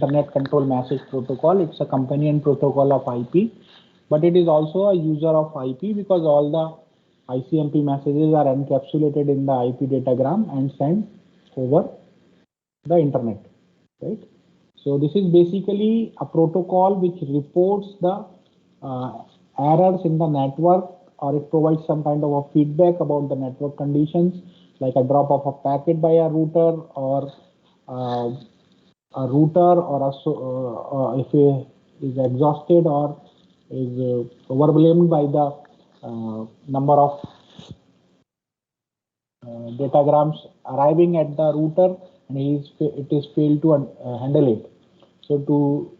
Internet Control Message Protocol. It's a companion protocol of IP, but it is also a user of IP because all the ICMP messages are encapsulated in the IP datagram and sent over the internet, right? So this is basically a protocol which reports the errors in the network, or it provides some kind of a feedback about the network conditions, like a drop of a packet by a router, or a router, or if it is exhausted or is overwhelmed by the number of datagrams arriving at the router, and it is failed to handle it. So to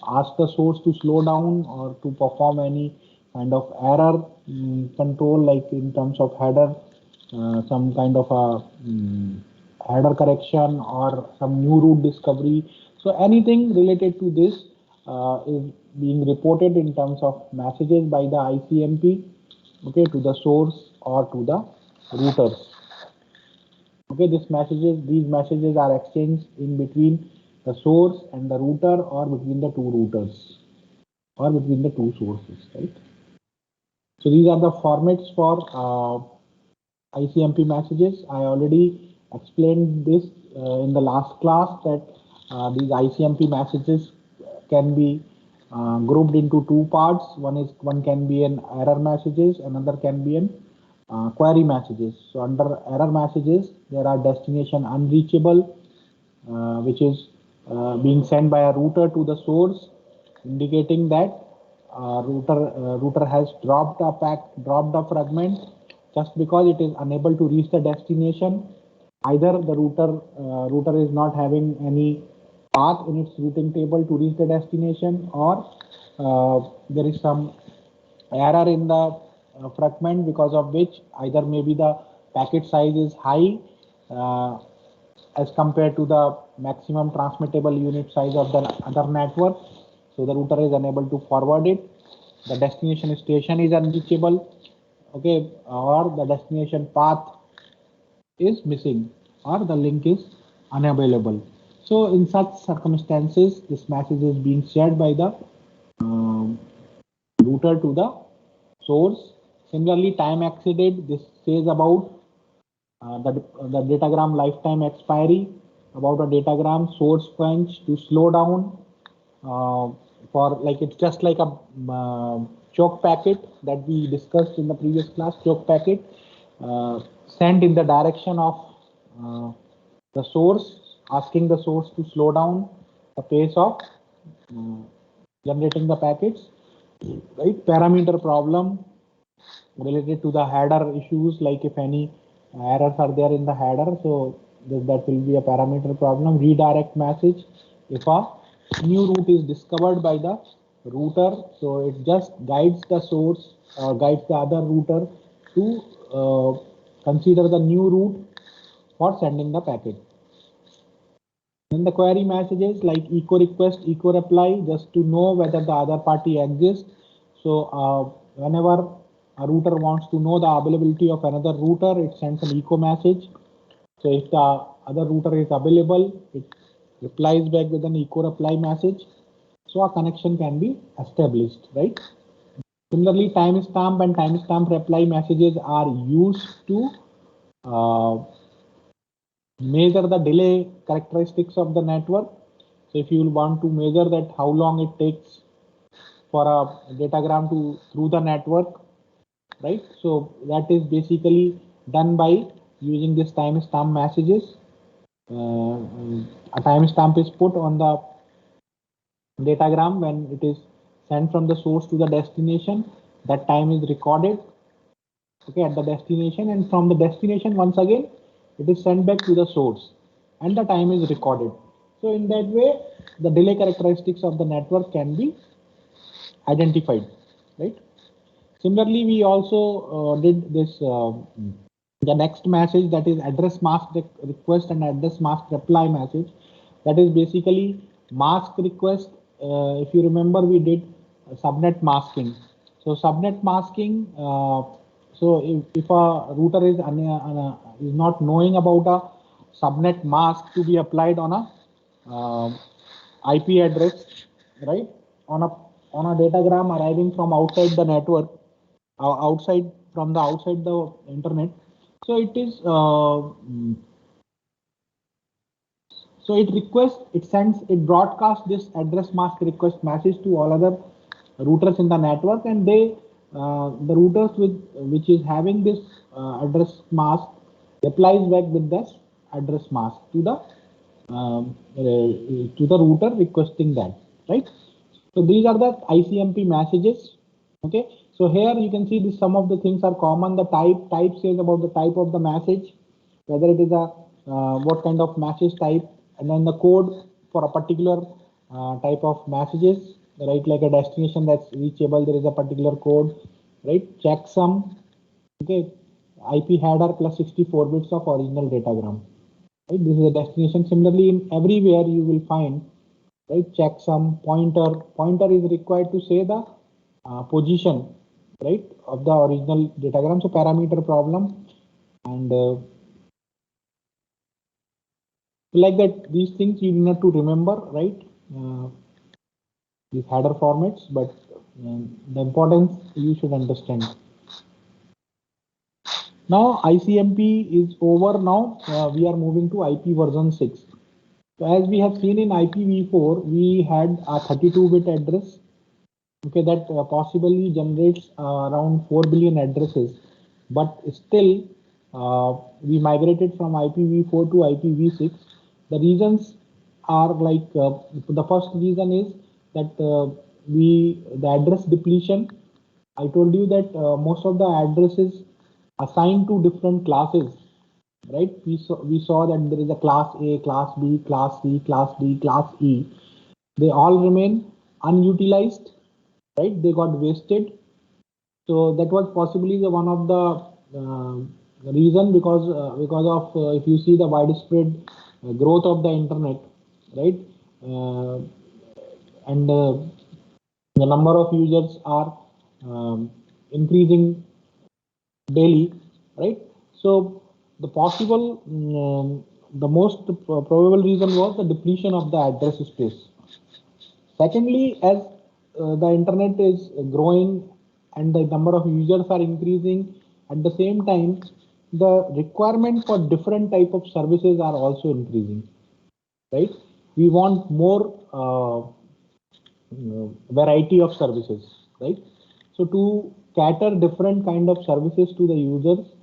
ask the source to slow down or to perform any kind of error control, like in terms of header, some kind of a header correction or some new route discovery. So anything related to this is being reported in terms of messages by the ICMP, okay, to the source or to the routers. Okay, these messages are exchanged in between the source and the router, or between the two routers, or between the two sources, right? So these are the formats for ICMP messages. I already explained this in the last class, that these ICMP messages can be grouped into two parts. One can be an error messages, another can be an query messages. So under error messages, there are destination unreachable, which is being sent by a router to the source, indicating that router has dropped a fragment just because it is unable to reach the destination. Either the router is not having any path in its routing table to reach the destination, or there is some error in the fragment, because of which either maybe the packet size is high as compared to the maximum transmittable unit size of the other network, so the router is unable to forward it. The destination station is unreachable, okay, or the destination path is missing, or the link is unavailable. So in such circumstances, this message is being shared by the router to the source. Similarly, time exceeded, this says about the datagram lifetime expiry, about a datagram source quench to slow down, for like it's just like a choke packet that we discussed in the previous class. Choke packet sent in the direction of the source, asking the source to slow down the pace of generating the packets, right? Parameter problem related to the header issues, like if any errors are there in the header, so that will be a parameter problem. Redirect message, if a new route is discovered by the router, so it just guides the source, guides the other router to consider the new route for sending the packet. Then the query messages like echo request, echo reply, just to know whether the other party exists. So whenever a router wants to know the availability of another router, it sends an echo message. So if the other router is available, it replies back with an echo reply message. So a connection can be established, right? Similarly, timestamp and timestamp reply messages are used to measure the delay characteristics of the network. So if you will want to measure that how long it takes for a datagram to through the network, right? So that is basically done by using this timestamp messages. A timestamp is put on the datagram when it is sent from the source to the destination. That time is recorded, okay, at the destination, and from the destination once again it is sent back to the source, and the time is recorded. So in that way, the delay characteristics of the network can be identified, right? Similarly, we also did this the next message, that is address mask request and address mask reply message. That is basically mask request. If you remember, we did subnet masking. So subnet masking. So if a router is not knowing about a subnet mask to be applied on a IP address, right? On a datagram arriving from outside the network, outside the internet. So it is so it broadcasts this address mask request message to all other routers in the network, and the routers which is having this address mask replies back with this address mask to the router requesting that, right? So these are the ICMP messages. Okay, so here you can see this, some of the things are common. The type says about the type of the message, whether it is a what kind of message type, and then the code for a particular type of messages, right? Like a destination that's reachable, there is a particular code, right? Checksum, okay, IP header plus 64 bits of original datagram, right? This is a destination. Similarly, in everywhere you will find, right, checksum, pointer is required to say the position, right, of the original datagram. So parameter problem, and like that, these things you need to remember, right? These header formats, but the importance you should understand. Now ICMP is over. Now we are moving to IP version 6. So as we have seen in IPv4, we had a 32-bit address, okay, that possibly generates around 4 billion addresses, but still we migrated from IPv4 to IPv6. The reasons are like the first reason is that the address depletion. I told you that most of the addresses assigned to different classes, right? We saw that there is a class A, class B, class C, class D, class E. They all remain unutilized, right? They got wasted. So that was possibly the one of the reason, because of if you see the widespread growth of the internet, right? And the number of users are increasing daily, right? So the possible, the most probable reason was the depletion of the address space. Secondly, as the internet is growing and the number of users are increasing, at the same time, the requirement for different type of services are also increasing, right? We want more variety of services, right? So to cater different kind of services to the users,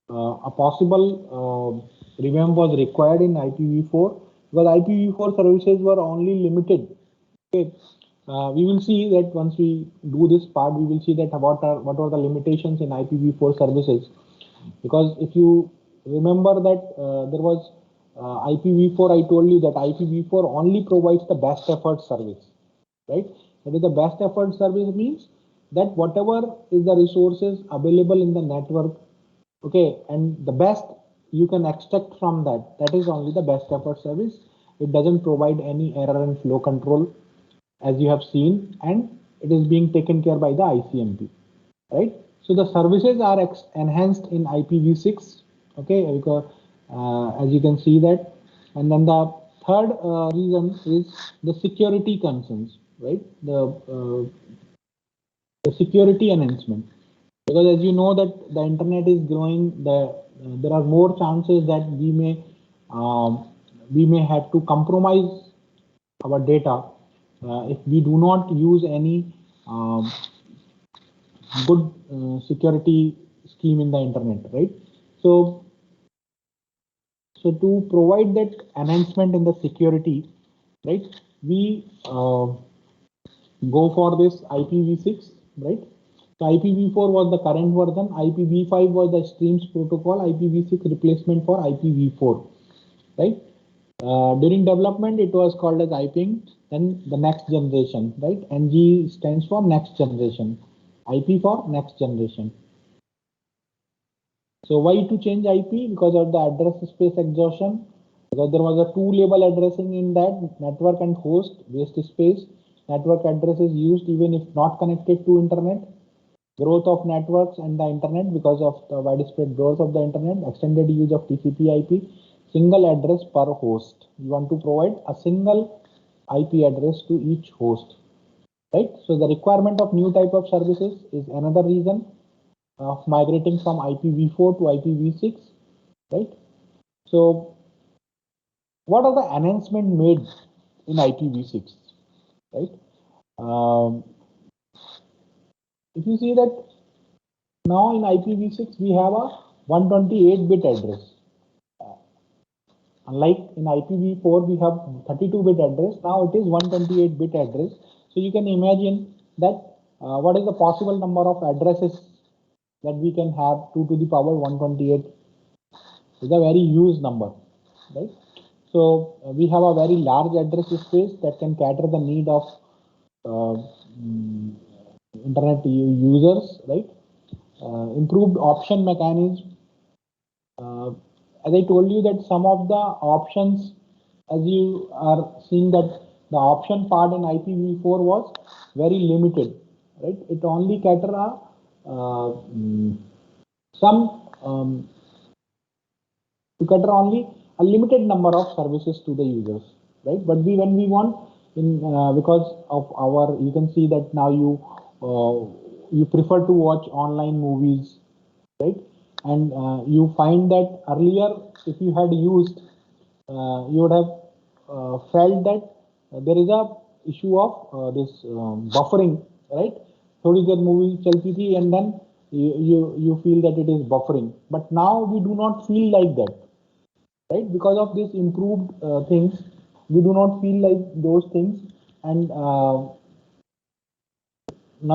a possible revamp was required in IPv4, because IPv4 services were only limited. Okay, we will see that once we do this part, we will see that what are the limitations in IPv4 services. Because if you remember that there was IPv4, I told you that IPv4 only provides the best effort service, right? That is, the best effort service means that whatever is the resources available in the network, okay, and the best you can extract from that is only the best effort service. It doesn't provide any error and flow control, as you have seen, and it is being taken care by the ICMP, right? So the services are enhanced in IPv6, okay, because as you can see that. And then the third reason is the security concerns, right? The security enhancement, because as you know that the internet is growing, there are more chances that we may have to compromise our data if we do not use any good security scheme in the internet, right? So to provide that enhancement in the security, right, we go for this IPv6, right? So IPv4 was the current version, IPv5 was the streams protocol, IPv6 replacement for IPv4, right? During development, it was called as IPing, then the next generation, right? NG stands for next generation, IP for next generation. So why to change IP? Because of the address space exhaustion, because there was a two label addressing in that, network and host, waste space. Network address is used even if not connected to internet. Growth of networks and the internet, because of the widespread growth of the internet, extended use of TCP IP. single address per host. You want to provide a single IP address to each host, right? So the requirement of new type of services is another reason of migrating from IPv4 to IPv6, right? So what are the enhancements made in IPv6, right? If you see that now in IPv6 we have a 128-bit address. Unlike in IPv4 we have 32-bit address, now it is 128-bit address. So you can imagine that what is the possible number of addresses that we can have 2 to the power 128 is a very huge number, right? So we have a very large address space that can cater the need of internet users, right? Improved option mechanism. As I told you that some of the options, as you are seeing that the option part in IPv4 was very limited, right? It only cater to cater only a limited number of services to the users, right? But when we want in because of our, you can see that now you prefer to watch online movies, right? And you find that earlier if you had used you would have felt that there is a issue of this buffering, right? थोड़ी देर movie चलती थी and then you feel that it is buffering, but now we do not feel like that, right? Because of this improved things, we do not feel like those things, and now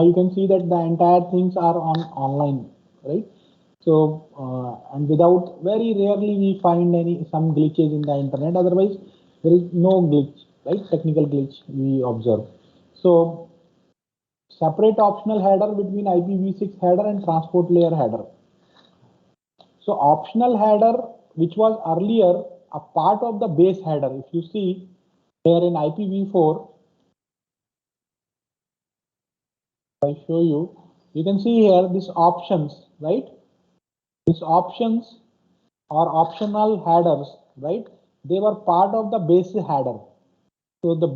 you can see that the entire things are online, right? So and without, very rarely we find some glitches in the internet, otherwise there is no glitch, right? Technical glitch we observe. So separate optional header between IPv6 header and transport layer header. So optional header, which was earlier a part of the base header, if you see here in IPv4, I show you, you can see here this options, right? These options or optional headers, right? They were part of the base header. So the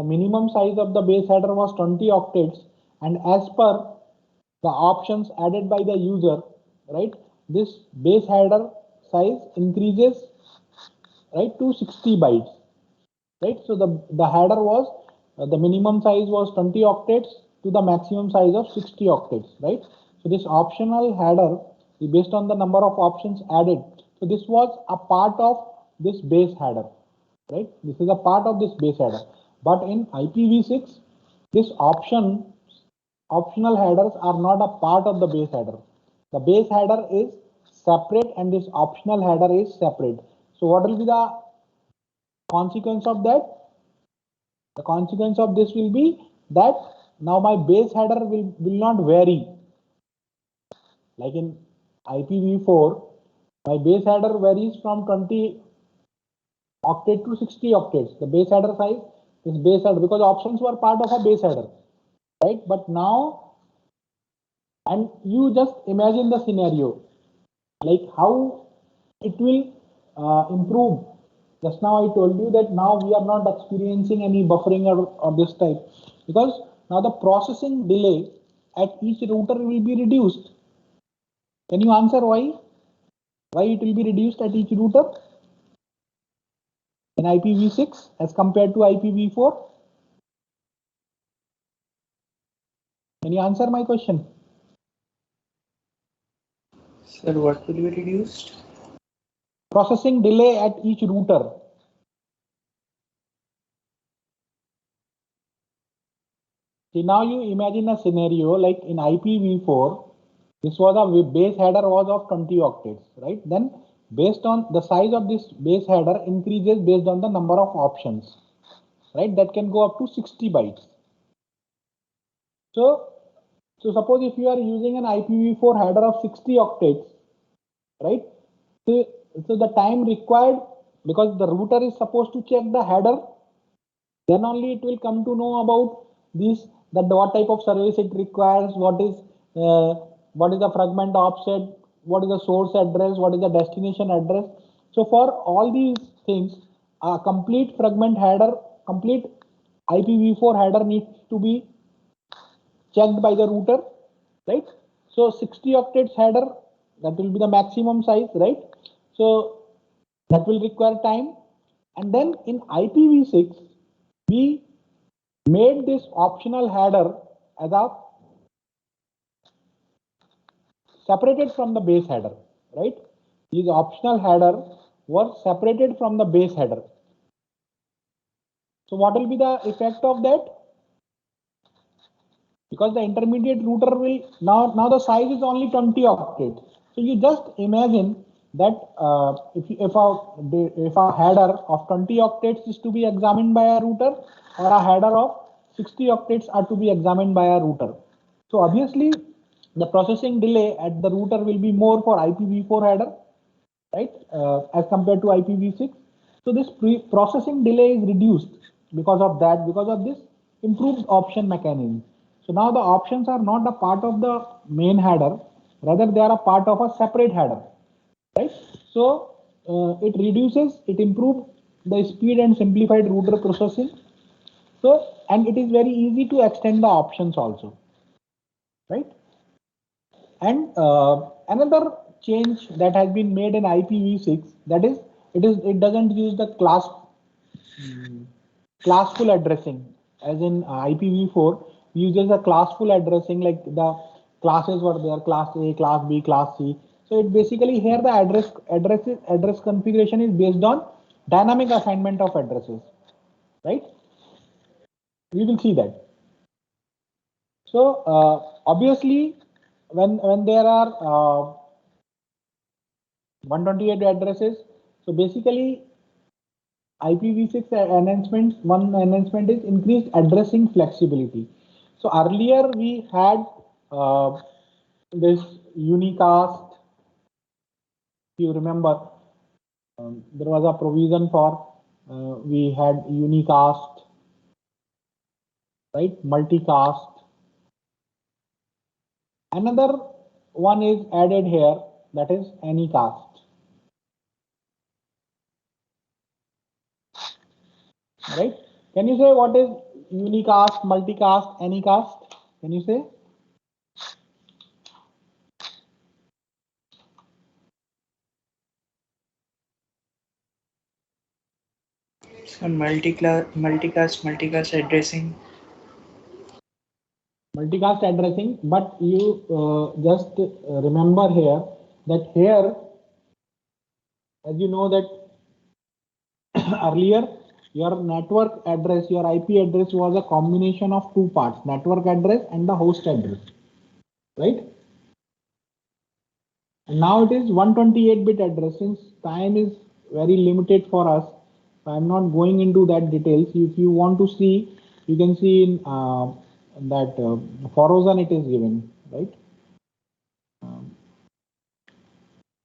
minimum size of the base header was 20 octets, and as per the options added by the user, right, this base header size increases, right, to 60 bytes, right? So the header was the minimum size was 20 octets to the maximum size of 60 octets, right? So this optional header is based on the number of options added. So this was a part of this base header, right? This is a part of this base header. But in IPv6, this optional headers are not a part of the base header. The base header is separate and this optional header is separate. So what will be the consequence of that? The consequence of this will be that now my base header will not vary. Like in IPv4, my base header varies from 20 octet to 60 octets. The base header size is base header because options were part of a base header, right? But now, and you just imagine the scenario, like how it will improve. Just now I told you that now we are not experiencing any buffering or this type, because now the processing delay at each router will be reduced. Can you answer why? Why it will be reduced at each router in IPv6 as compared to IPv4? Can you answer my question? Sir, what will be reduced? Processing delay at each router. See, now you imagine a scenario like in IPv4, this was a base header was of 20 octets, right? Then based on the size of this base header increases based on the number of options, right? That can go up to 60 bytes. So suppose if you are using an IPv4 header of 60 octets, right? So the time required, because the router is supposed to check the header, then only it will come to know about this, that what type of service it requires, what is the fragment offset, what is the source address, what is the destination address. So for all these things, a complete fragment header, complete IPv4 header needs to be checked by the router, right? So 60 octets header, that will be the maximum size, right? So that will require time. And then in IPv6, we made this optional header as a separated from the base header, right? These optional header were separated from the base header. So what will be the effect of that? Because the intermediate router will now the size is only 20 octets. So you just imagine that if a header of 20 octets is to be examined by a router, or a header of 60 octets are to be examined by a router. So obviously the processing delay at the router will be more for IPv4 header, right, as compared to IPv6. So this processing delay is reduced because of that, because of this improved option mechanism. So now the options are not a part of the main header, rather they are a part of a separate header, right? So it improves the speed and simplified router processing. So, and it is very easy to extend the options also, right? And another change that has been made in IPv6, that is, it doesn't use the classful addressing as in IPv4 uses a classful addressing, like the classes were there, class A, class B, class C. So it basically here the address configuration is based on dynamic assignment of addresses, right? We will see that. So obviously when there are 128 addresses, so basically IPv6 enhancements, one enhancement is increased addressing flexibility. So earlier we had this unicast. If you remember, there was a provision for we had unicast, right? Multicast. Another one is added here, that is anycast. Right? Can you say what is unicast, multicast, anycast? Can you say? So multicast addressing. Multicast addressing, but you just remember here that here, as you know that earlier your network address, your IP address was a combination of two parts, network address and the host address, right? And now it is 128-bit address. Since time is very limited for us, so I'm not going into that details. If you want to see, you can see in that Forozan it is given, right?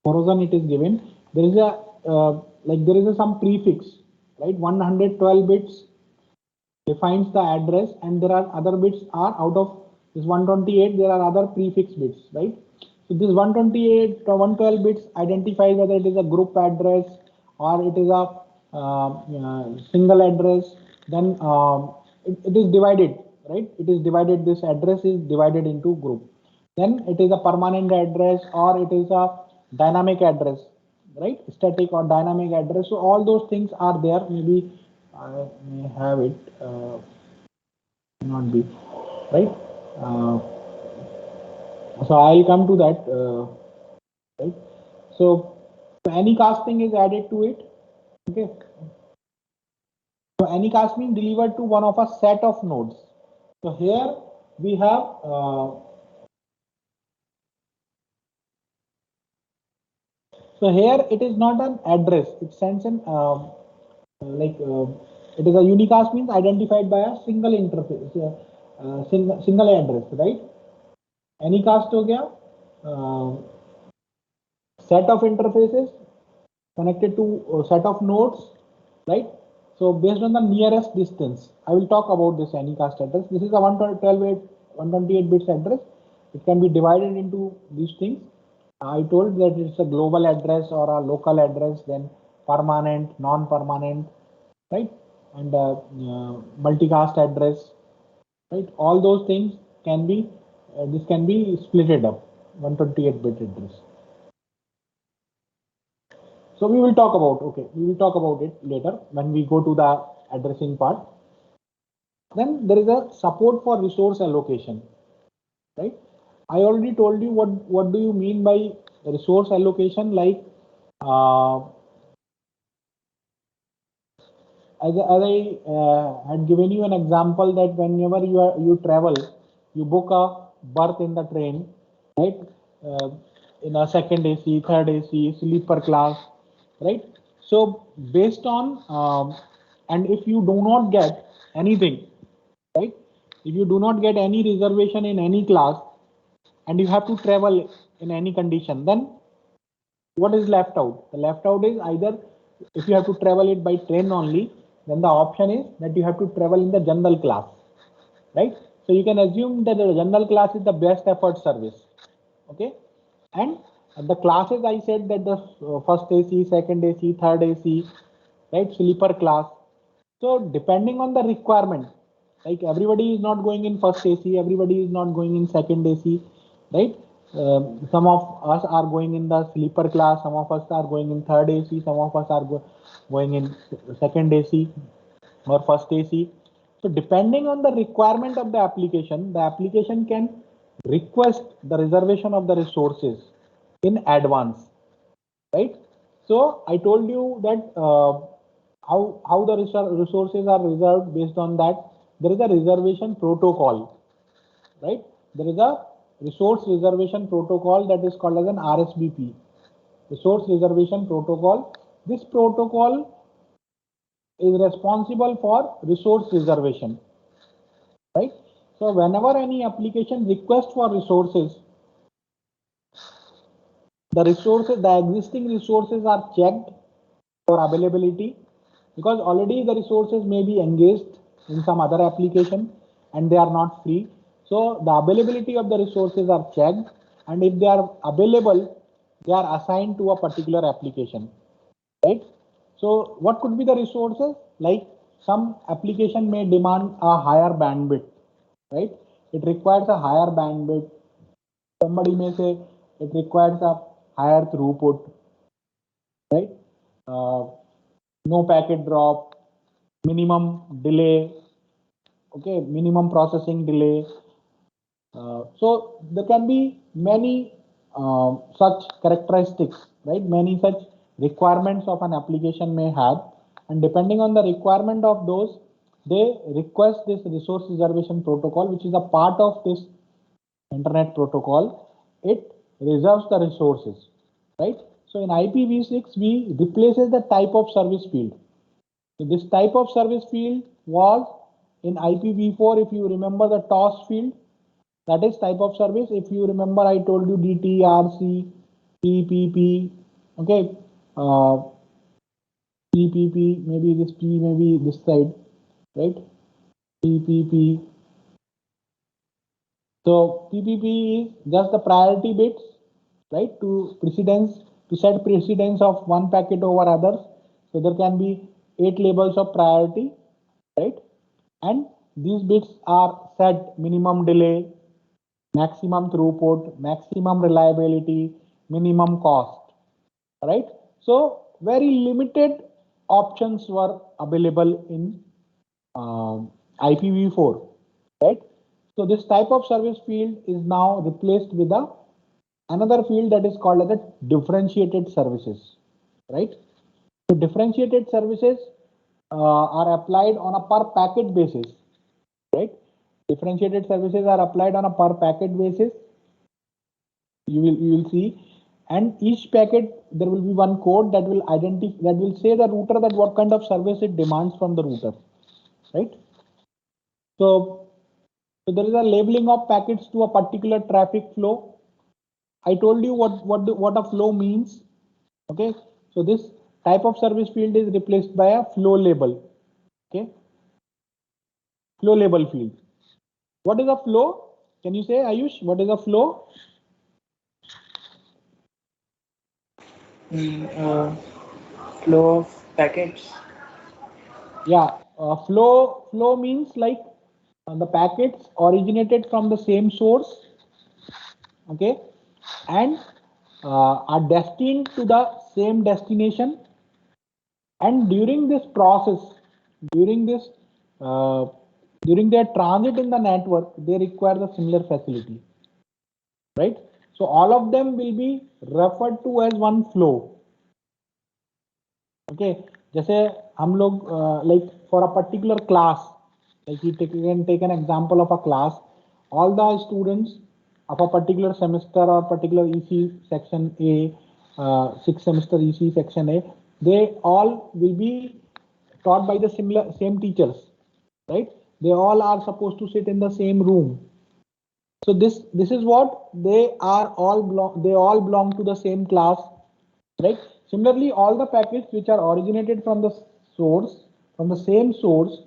Forozan it is given. There is a there is some prefix, right? 112 bits defines the address, and there are other bits are out of this 128. There are other prefix bits, right? So this 128 or 112 bits identifies whether it is a group address or it is a single address. Then it is divided, right? It is divided. This address is divided into group. Then it is a permanent address or it is a dynamic address, right? Static or dynamic address. So all those things are there. Maybe I may have it, not be right. So I'll come to that, right? So any casting is added to it. Okay. So any cast means delivered to one of a set of nodes. So here we have so here it is not an address. It sends an it is a unicast means identified by a single interface, single address, right? Anycast हो गया set of interfaces connected to a set of nodes, right? So based on the nearest distance, I will talk about this anycast address. This is a 128 bits address. It can be divided into these things. I told that it's a global address or a local address, then permanent, non-permanent, right? And multicast address, right? All those things can be, this can be splitted up, 128-bit address. So we will talk about, okay, we will talk about it later when we go to the addressing part. Then there is a support for resource allocation, right? I already told you what do you mean by resource allocation, like uh, as I had given you an example that whenever you travel, you book a berth in the train, right? Uh, in a second AC, third AC, sleeper class, right? So based on and if you do not get anything, right? If you do not get any reservation in any class and you have to travel in any condition, then what is left out? The left out is either if you have to travel it by train only, then the option is that you have to travel in the general class, right? So you can assume that the general class is the best effort service, okay? And the classes I said that the first AC, second AC, third AC, right? Sleeper class. So depending on the requirement, like everybody is not going in first AC, everybody is not going in second AC, right? Some of us are going in the sleeper class, some of us are going in third AC, some of us are going in second AC or first AC. So depending on the requirement of the application can request the reservation of the resources in advance, right? So I told you that how the resources are reserved. Based on that, there is a reservation protocol, right? There is a resource reservation protocol that is called as an RSVP, resource reservation protocol. This protocol is responsible for resource reservation, right? So whenever any application requests for resources, the existing resources are checked for availability, because already the resources may be engaged in some other application and they are not free. So the availability of the resources are checked, and if they are available, they are assigned to a particular application, right? So what could be the resources? Like some application may demand a higher bandwidth, right? It requires a higher bandwidth. Somebody may say it requires a higher throughput, right? Uh, no packet drop, minimum delay, okay, minimum processing delay. So there can be many such characteristics, right? Many such requirements of an application may have, and depending on the requirement of those, they request this resource reservation protocol, which is a part of this internet protocol. It reserves the resources, right? So in IPv6, we replaces the type of service field. So this type of service field was in IPv4, if you remember the TOS field, that is type of service. If you remember, I told you DT, RC, PPP, okay, uh, PPP, maybe this P, maybe this side, right? PPP. So PPP is just the priority bits, right? To set precedence of one packet over others. So there can be 8 labels of priority, right? And these bits are set minimum delay, maximum throughput, maximum reliability, minimum cost, right? So very limited options were available in IPv4, right? So this type of service field is now replaced with another field that is called as a differentiated services, right? So differentiated services are applied on a per packet basis, right? Differentiated services are applied on a per packet basis. You will see, and each packet there will be one code that will identify, that will say the router that what kind of service it demands from the router, right? So, so there is a labeling of packets to a particular traffic flow. I told you what a flow means. Okay, so this type of service field is replaced by a flow label. Okay, flow label field. What is a flow? Can you say, Ayush, what is a flow? Flow of packets. Yeah, flow means like the packets originated from the same source, okay, and are destined to the same destination. And during this process, during this uh, during their transit in the network, they require the similar facility, right? So all of them will be referred to as one flow. Okay, जैसे हम लोग like for a particular class, like you can take an example of a class, all the students of a particular semester or particular EC section A, sixth semester EC section A, they all will be taught by the same teachers, right? They all are supposed to sit in the same room. So this is what they all belong to the same class, right? Similarly, all the packets which are originated from the source, from the same source,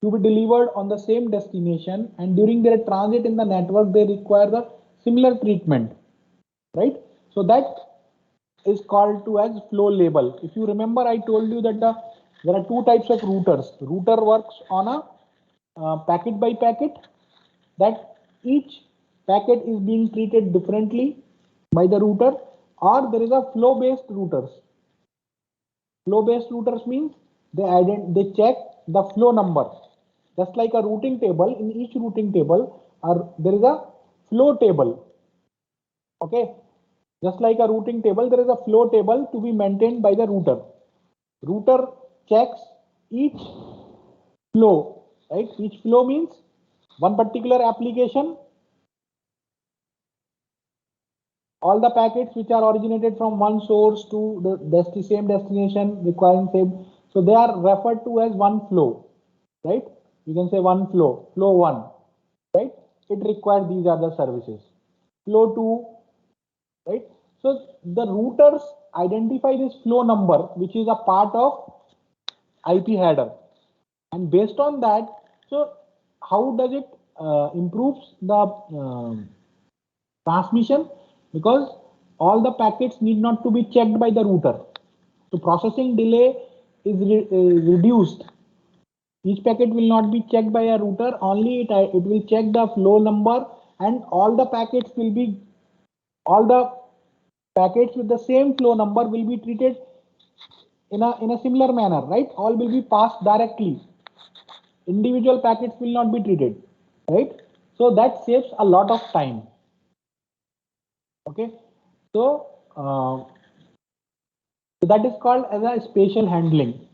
to be delivered on the same destination, and during their transit in the network they require the similar treatment, right? So that is called to as flow label. If you remember, I told you that there are two types of routers. Router works on a packet by packet, that each packet is being treated differently by the router, or there is a flow based routers. Flow based routers means they check the flow number, just like a routing table. In each routing table there is a flow table, okay? Just like a routing table, there is a flow table to be maintained by the router. Router checks each flow, right? Each flow means one particular application, all the packets which are originated from one source to the same destination requiring same, so they are referred to as one flow, right? You can say one flow one, right? It requires these are the services. Flow two, right? So the routers identify this flow number, which is a part of IP header, and based on that, so how does it improves the transmission? Because all the packets need not to be checked by the router, so processing delay is reduced. Each packet will not be checked by a router, only it will check the flow number, and all the packets with the same flow number will be treated in a similar manner, right? All will be passed directly. Individual packets will not be treated, right? So that saves a lot of time. Okay, so so that is called as a spatial handling.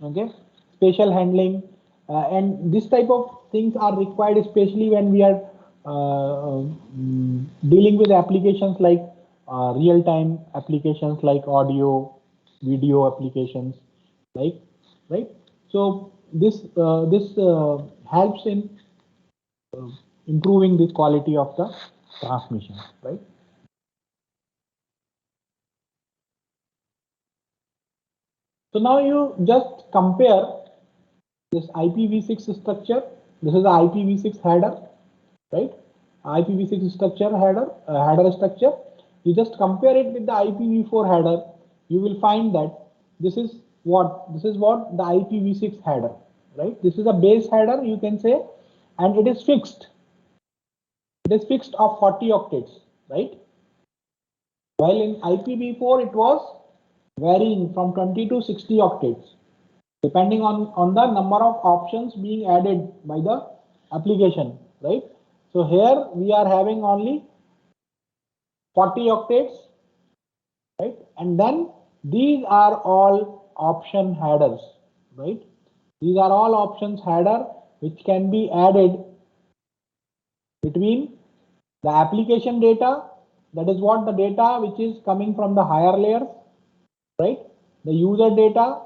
Okay, spatial handling, and this type of things are required, especially when we are dealing with applications like real-time applications like audio, video applications, like, right? So this helps in uh, improving the quality of the transmission, right? So now you just compare this IPv6 structure. This is the IPv6 header, right? IPv6 structure header structure. You just compare it with the IPv4 header. You will find that this is what the IPv6 header, right? This is a base header, you can say, and it is fixed. It is fixed of 40 octets, right? While in IPv4 it was varying from 20 to 60 octets, depending on the number of options being added by the application, right? So here we are having only 40 octets, right? And then these are all option headers, right? These are all options header which can be added between the application data, that is what the data which is coming from the higher layers, right? The user data,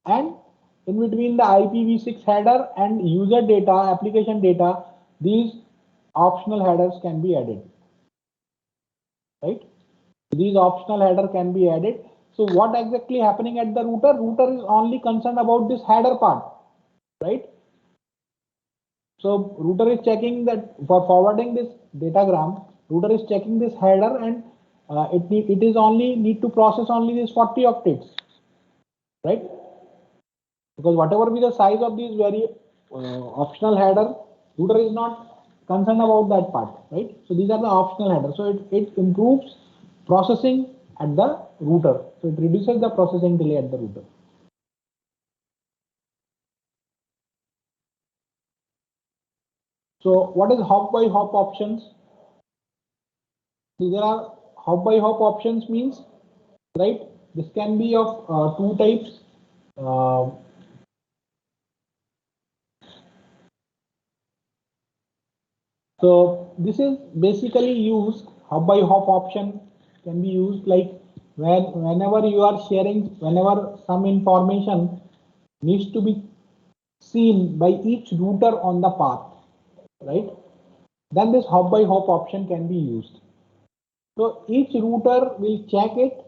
and in between the IPv6 header and user data, application data, these optional headers can be added, right? These optional header can be added. So what exactly happening at the router? Router is only concerned about this header part, right? So router is checking that for forwarding this datagram, router is checking this header, and it is only need to process only these 40 octets, right? Because whatever be the size of these very optional header, router is not concerned about that part, right? So these are the optional headers. So it improves processing at the router. So it reduces the processing delay at the router. So what is hop by hop options? So there are hop by hop options means, right? This can be of two types. So this is basically used, hop by hop option can be used like whenever you are sharing, whenever some information needs to be seen by each router on the path, right? Then this hop by hop option can be used. So each router will check it.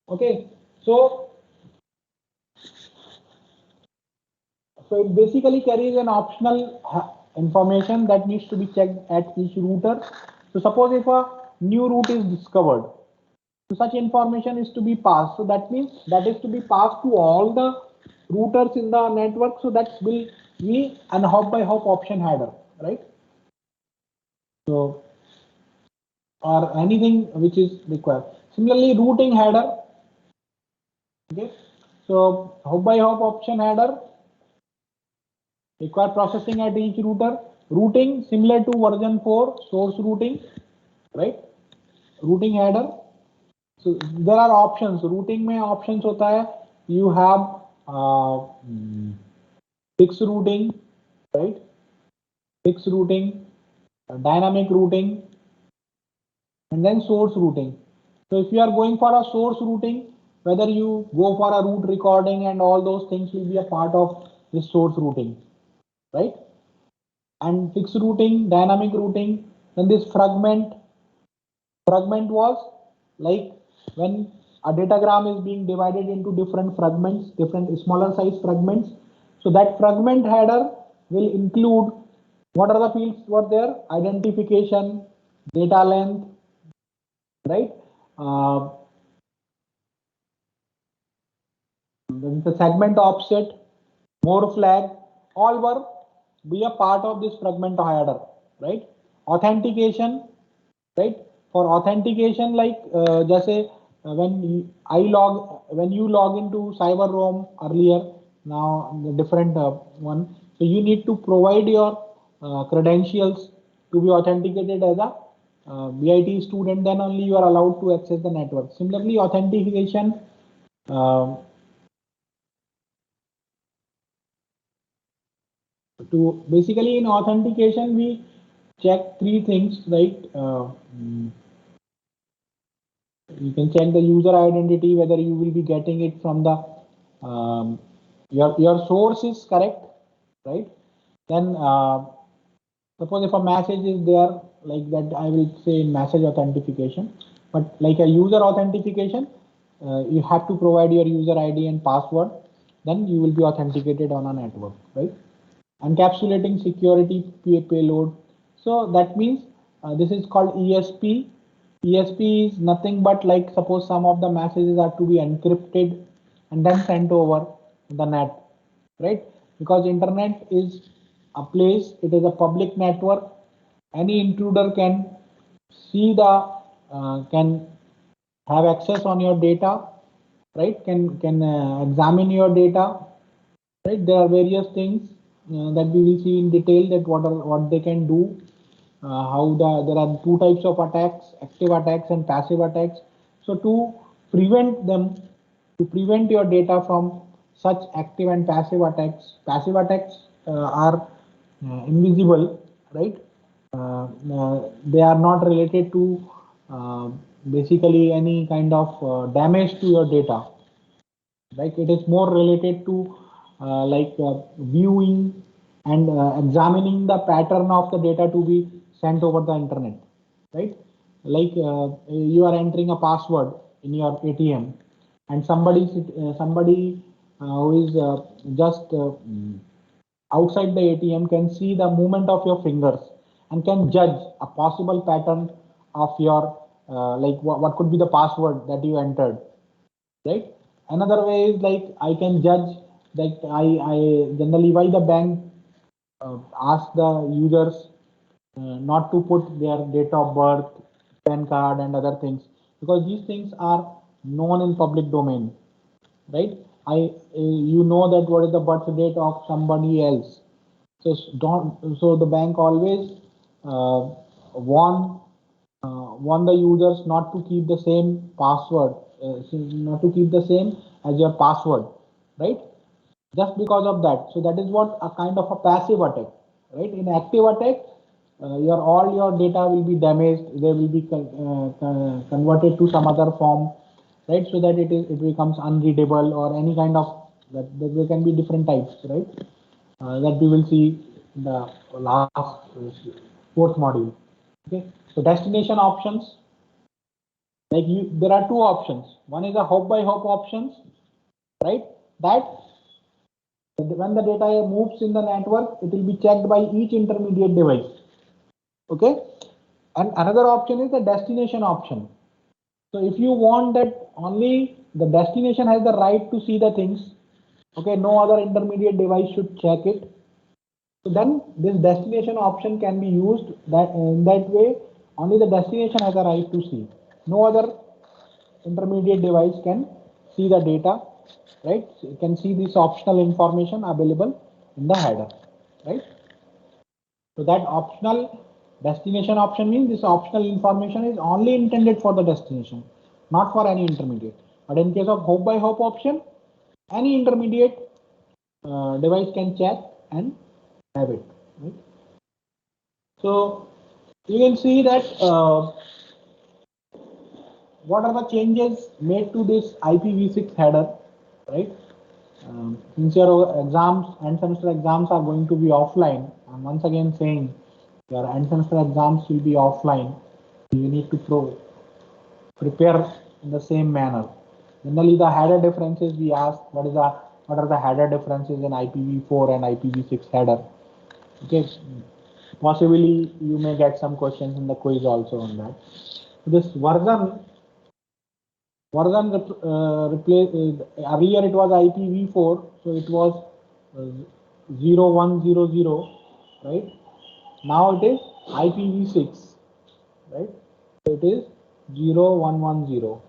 Okay, so it basically carries an optional information that needs to be checked at each router. So suppose if a new route is discovered, so such information is to be passed. So that means that is to be passed to all the routers in the network. So that will be an hop by hop option header, right? So or anything which is required. Similarly, routing header. Okay, so hop by hop option header require processing at each router. Routing similar to version 4 source routing, right? Routing header. So there are options. Routing में options होता है. You have fixed routing, right? Fixed routing, dynamic routing, and then source routing. So if you are going for a source routing, whether you go for a route recording and all those things will be a part of this source routing, right? And fixed routing, dynamic routing, then this fragment was like when a datagram is being divided into different fragments, different smaller size fragments. So that fragment header will include what are the fields were there: identification, data length, right? Then the segment offset, more flag, all were be a part of this fragment header, right? Authentication, right? For authentication, like जैसे when you log into CyberRoam earlier, now the different one, so you need to provide your credentials to be authenticated as a BIT student, then only you are allowed to access the network. Similarly, authentication to basically in authentication we check three things, right? You can check the user identity, whether you will be getting it from the your source is correct, right? Then suppose if a message is there like that, I will say message authentication, but like a user authentication, you have to provide your user ID and password, then you will be authenticated on a network, right? Encapsulating security payload. So that means this is called ESP. ESP is nothing but like suppose some of the messages are to be encrypted and then sent over the net, right? Because internet is a place, it is a public network. Any intruder can see the can have access on your data, right? Can examine your data, right? There are various things that we will see in detail that what they can do, there are two types of attacks: active attacks and passive attacks. So to prevent them, to prevent your data from such active and passive attacks are invisible, right? They are not related to basically any kind of damage to your data. Like it is more related to viewing and examining the pattern of the data to be sent over the internet, right? Like you are entering a password in your ATM, and somebody who is just outside the ATM can see the movement of your fingers and can judge a possible pattern of your like what could be the password that you entered, right? Another way is like I can judge that I generally why the bank ask the users not to put their date of birth, PAN card, and other things, because these things are known in public domain, right? You know that what is the birth date of somebody else, so don't. So the bank always warn warn the users not to keep the same password, not to keep the same as your password, right? Just because of that. So that is what a kind of a passive attack, right? In active attack, your all your data will be damaged. They will be converted to some other form, right? So that it becomes unreadable or any kind of that. There can be different types, right? That we will see in the last fourth module. Okay. So destination options, like there are two options. One is a hop by hop options, right? That when the data moves in the network, it will be checked by each intermediate device. Okay. And another option is the destination option. So if you want that only the destination has the right to see the things, okay, no other intermediate device should check it. So then this destination option can be used that in that way only the destination has a right to see. No other intermediate device can see the data, right? So you can see this optional information available in the header, right? So that optional destination option means this optional information is only intended for the destination, not for any intermediate. But in case of hop by hop option, any intermediate device can check and have it, right? So you can see that what are the changes made to this IPv6 header, right? Since your exams, end semester exams are going to be offline, I'm once again saying your end semester exams will be offline. You need to prepare in the same manner. Generally, the header differences we ask what are the header differences in IPv4 and IPv6 header. Okay, possibly you may get some questions in the quiz also on that. This version replace earlier it was IPv4, so it was 0100, right? Now it is IPv6, right? So it is 0110.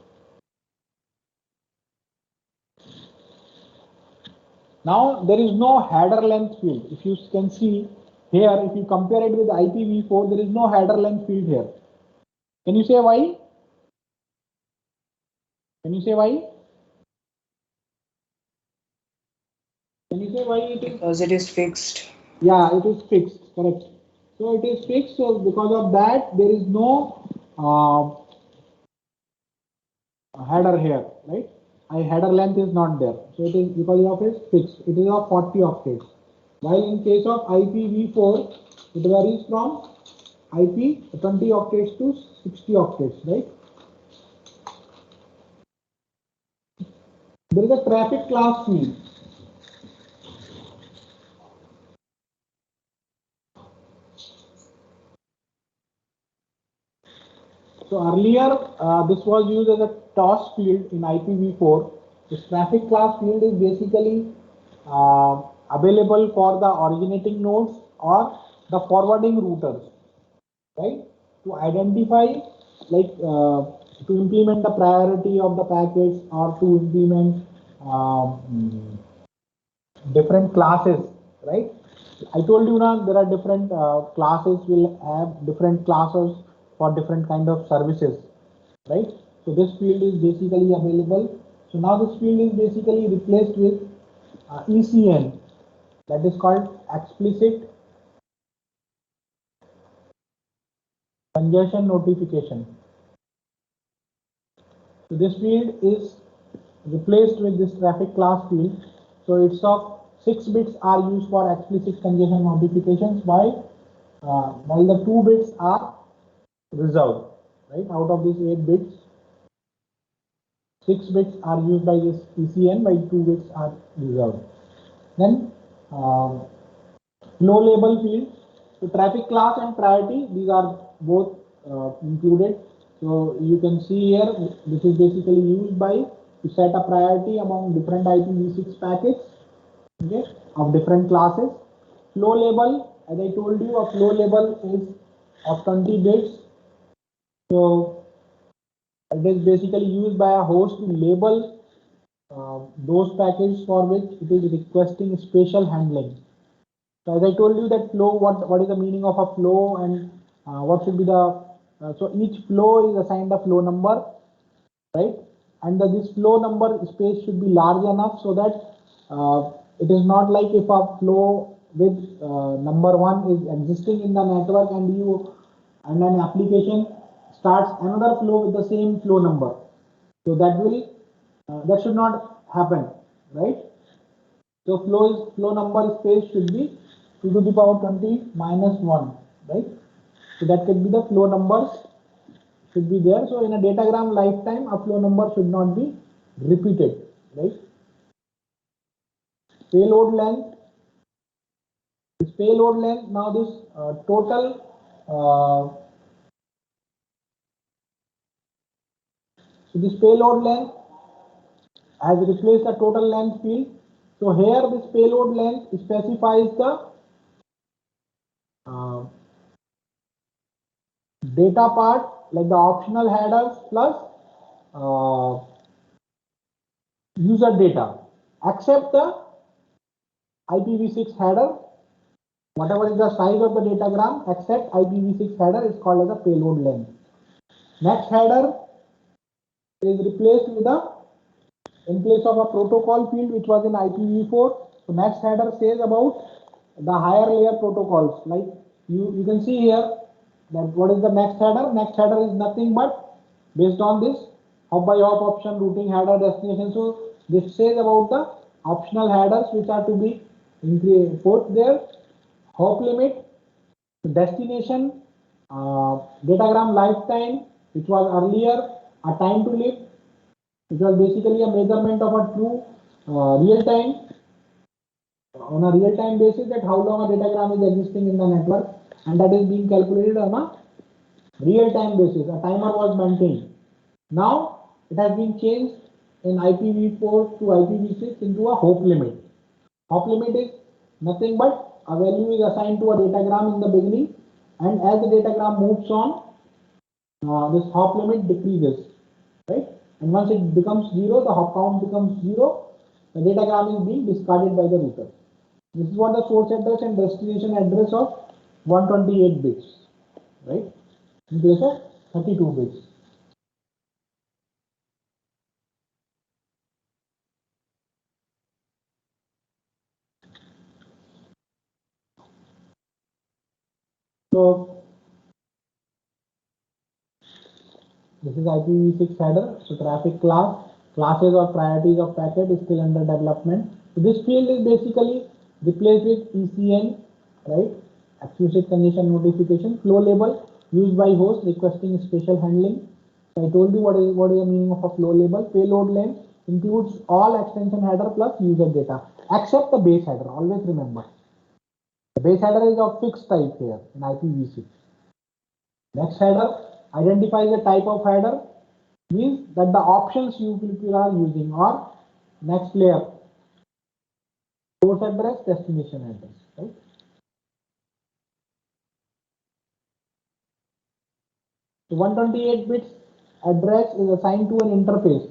Now there is no header length field. If you can see here, if you compare it with IPv4, there is no header length field here. Can you say why? Can you say why? Can you say why it is? Because it is fixed. Yeah, it is fixed, correct. So it is fixed, so because of that, there is no header here, right? Header length is not there. So it is because of its fixed. It is of 40 octets. While in case of IPv4, it varies from IP 20 octets to 60 octets, right? There is a traffic class field. So earlier, this was used as a toss field in IPv4. This traffic class field is basically available for the originating nodes or the forwarding routers, right? To identify, like, to implement the priority of the packets or to implement different classes, right? I told you now there are different classes will have different classes for different kind of services, right? So this field is basically available. So now this field is basically replaced with ECN, that is called explicit congestion notification. So this field is replaced with this traffic class field. So it's of 6 bits are used for explicit congestion notifications, while the 2 bits are reserved, right? Out of these 8 bits, 6 bits are used by this ECN, while 2 bits are reserved. Then flow label field. So traffic class and priority, these are both included. So So you can see here, this is basically used by to set a priority among different IPv6 packets, okay, of different classes. Flow label, as I told you, a flow label is of 20 bits. So it is basically used by a host to label those packets for which it is requesting special handling. So as I told you that flow, what is the meaning of a flow, and what should be the so each flow is assigned a flow number, right? And this flow number space should be large enough so that it is not like if a flow with number 1 is existing in the network and an application starts another flow with the same flow number, so that should not happen, right? So flow number space should be 2 to the power 20 minus 1, right? So that could be the flow numbers should be there. So in a datagram lifetime, a flow number should not be repeated, right? Payload length. This payload length, now this total so this payload length has replaced the total length field. So here this payload length specifies the data part, like the optional headers plus user data, except the IPv6 header. Whatever is the size of the datagram except IPv6 header is called as a payload length. Next header is replaced with in place of a protocol field which was in IPv4. So next header says about the higher layer protocols. Like you can see here that what is the next header? Next header is nothing but based on this hop by hop option, routing header, destination. So this says about the optional headers which are to be put there. Hop limit, destination, datagram lifetime, which was earlier a time to live, which was basically a measurement of a true real time on a real time basis, that how long a datagram is existing in the network, and that is being calculated on a real time basis. A timer was maintained. Now it has been changed in IPv4 to IPv6 into a hop limit. Hop limit is nothing but a value is assigned to a datagram in the beginning, and as the datagram moves on, this hop limit decreases, right? And once it becomes 0, the hop count becomes 0, the datagram is being discarded by the router. This is what the source address and destination address of 128 bits, right? In place of 32 bits. So this is IPv6 header. So traffic classes or priorities of packet is still under development. So this field is basically replaced with ECN, right? Explicit condition notification. Flow label used by host requesting special handling. So I told you what is the meaning of a flow label. Payload length includes all extension header plus user data except the base header. Always remember, the base header is of fixed type here in IPv6. Next header identifies the type of header, means that the options you people are using, or next layer, source address, destination address, right? So 128 bits address is assigned to an interface,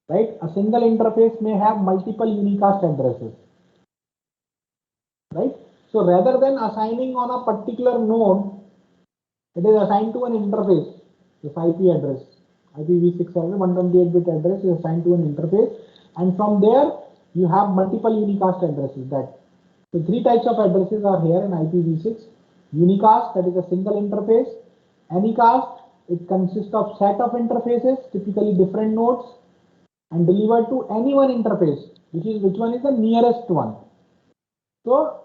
right? A single interface may have multiple unicast addresses, right? So rather than assigning on a particular node, it is assigned to an interface. This IP address, IPv6 address, 128-bit address is assigned to an interface, and from there you have multiple unicast addresses. So three types of addresses are here in IPv6. Unicast, that is a single interface. Anycast, it consists of set of interfaces, typically different nodes, and delivered to any one interface, which one is the nearest one. So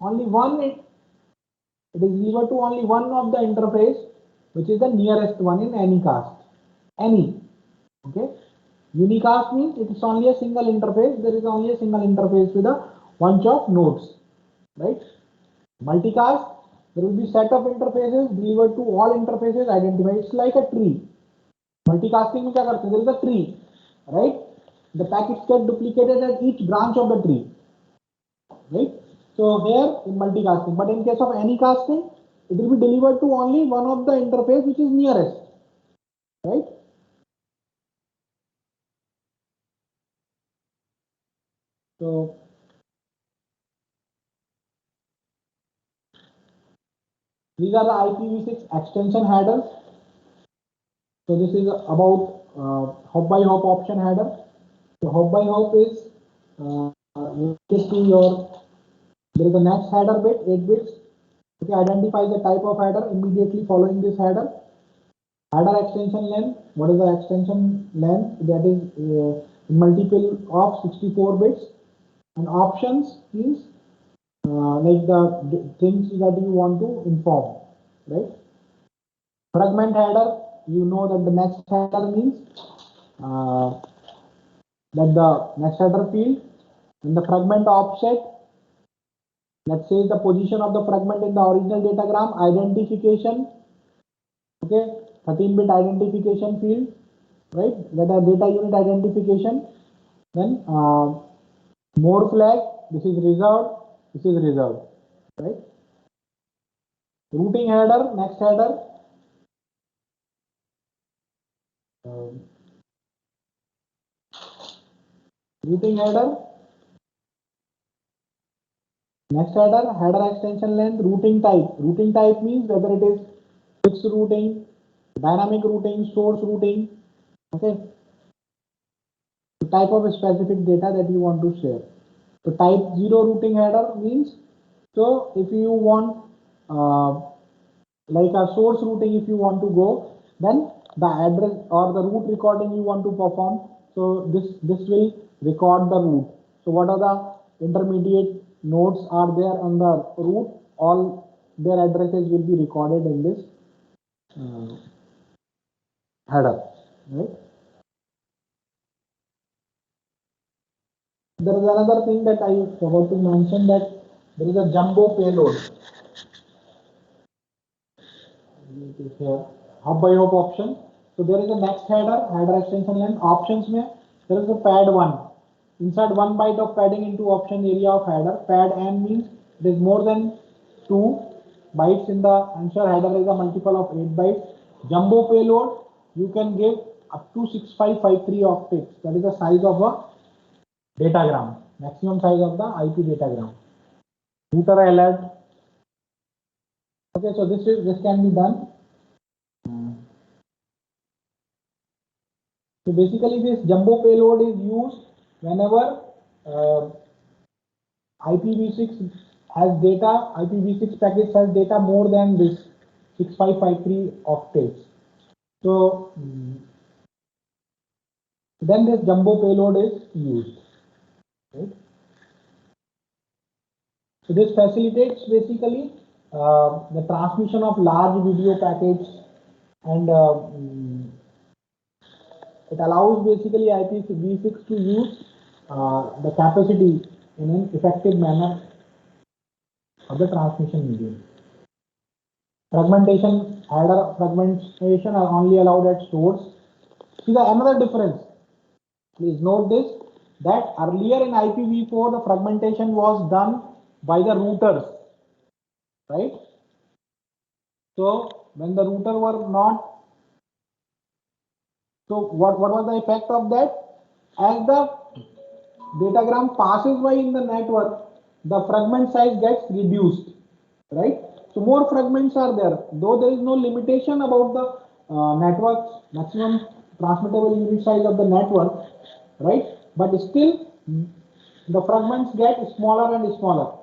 only one it is delivered to only one of the interface, which is the nearest one in anycast. Any, okay. Unicast means it is only a single interface. There is only a single interface with a bunch of nodes, right? Multicast, There will be set of interfaces delivered to all interfaces identified. It's like a tree. Multicasting में क्या करते हैं? There is a tree, right? The packets get duplicated at each branch of the tree, right? So here in multicasting, but in case of anycasting, it will be delivered to only one of the interface which is nearest, right? So these are the IPv6 extension headers. So this is about hop by hop option header. So hop by hop is related to your, there is a next header bit, 8 bits. Okay, identify the type of header immediately following this header. Header extension length, what is the extension length? That is multiple of 64 bits. And options is like the things that you want to inform, right? Fragment header, you know that the next header means that the next header field. And the fragment offset, let's say the position of the fragment in the original datagram. Identification, okay, 13-bit identification field, right? That are data unit identification. Then more flag, this is reserved, right? Routing header, next header. Routing header, next header, header extension length, routing type. Routing type means whether it is fixed routing, dynamic routing, source routing, okay? The type of specific data that you want to share. So type 0 routing header means, so if you want like a source routing, if you want to go, then the address or the route recording you want to perform, so this will record the route. So what are the intermediate nodes are there on the route, all their addresses will be recorded in this header, right? There is another thing that I forgot to mention, that there is a jumbo payload. Here, hop by hop option. So there is a next header extension length. Options में there is a pad 1. Insert 1 byte of padding into option area of header. Pad n means it is more than 2 bytes in the answer. Header is a multiple of 8 bytes. Jumbo payload, you can give up to 6553 octets. That is the size of a datagram, maximum size of the IP datagram. Router alert. Okay, so this can be done. So basically this jumbo payload is used whenever IPv6 has data, IPv6 package has data more than this 6553 octets. So then this jumbo payload is used, right? So this facilitates basically the transmission of large video packets, and it allows basically IPv6 to use the capacity in an effective manner of the transmission medium. Fragmentation, header fragmentation are only allowed at source. See the another difference. Please note this, that earlier in IPv4 the fragmentation was done by the routers, right? So when the router were not, so what was the effect of that? As the datagram passes by in the network, the fragment size gets reduced, right? So more fragments are there, though there is no limitation about the network's maximum transmittable unit size of the network, right? But still the fragments get smaller and smaller,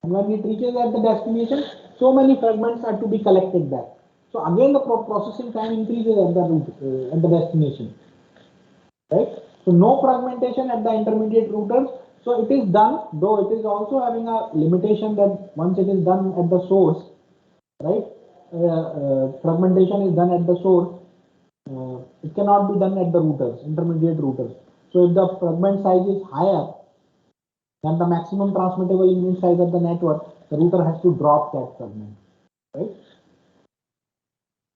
and when it reaches at the destination, so many fragments are to be collected there. So again the processing time increases at the destination, right? So no fragmentation at the intermediate routers. So it is done, though it is also having a limitation that once it is done at the source, right? Fragmentation is done at the source. It cannot be done at the routers, intermediate routers. So if the fragment size is higher than the maximum transmittable unit size of the network, the router has to drop that fragment. right?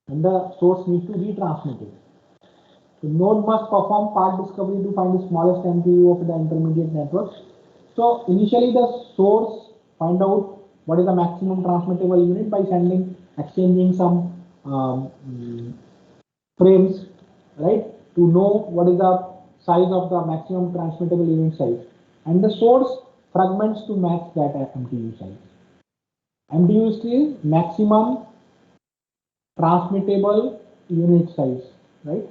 And the source needs to retransmit it. The node must perform path discovery to find the smallest MTU of the intermediate network. So initially the source find out what is the maximum transmittable unit by exchanging some frames, right, to know what is the size of the maximum transmittable unit size, and the source fragments to match that MTU size. MTU is the maximum transmittable unit size, right?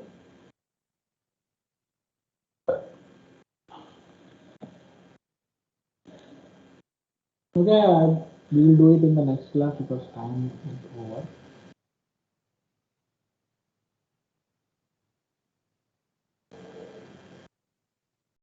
Okay, we will do it in the next class because time is over.